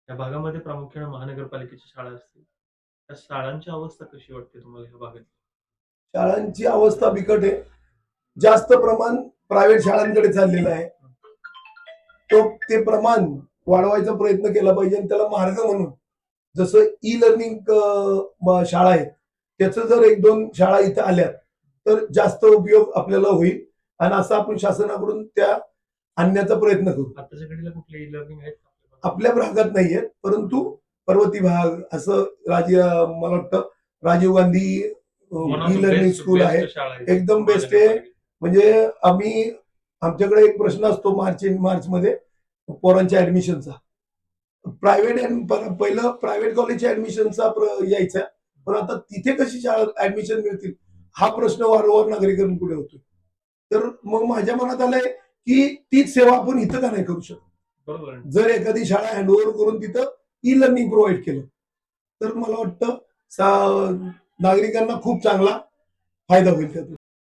या भागामध्ये प्रामुख्याने महानगरपालिकेच्या शाळा असतील. त्या शाळांची अवस्था कशी वाटते तुम्हाला ह्या भागात? शाळांची अवस्था बिकट आहे. जास्त प्रमाण प्रायव्हेट शाळांकडे चाललेलं आहे. ते प्रमाण वाढवायचा प्रयत्न केला पाहिजे आणि त्याला मार्ग म्हणून जसं ई लर्निंग शाळा आहेत, त्याचं जर एक दोन शाळा इथं आल्या तर जास्त उपयोग आपल्याला होईल आणि असं आपण शासनाकडून त्या आणण्याचा प्रयत्न करू. आताच्या घडीला कुठले ई लर्निंग आहेत आपल्या भागात नाहीये, परंतु पर्वती भाग असं मला वाटतं Rajiv Gandhi e learning school आहे, एकदम बेस्ट आहे. म्हणजे आमच्याकडे एक प्रश्न असतो मार्च मध्ये पोरांच्या ऍडमिशनचा. पहिलं प्रायव्हेट कॉलेजच्या ऍडमिशनचा यायचा, पण आता तिथे कशी शाळा ऍडमिशन मिळतील हा प्रश्न वारंवार नागरिकांपुढे होतो. तर मग माझ्या मनात आलंय की तीच सेवा आपण इथं का नाही करू शकत. बरोबर. जर एखादी शाळा हँडओव्हर करून तिथं ई लर्निंग प्रोव्हाइड केलं तर मला वाटतं नागरिकांना खूप चांगला फायदा होईल त्यातून.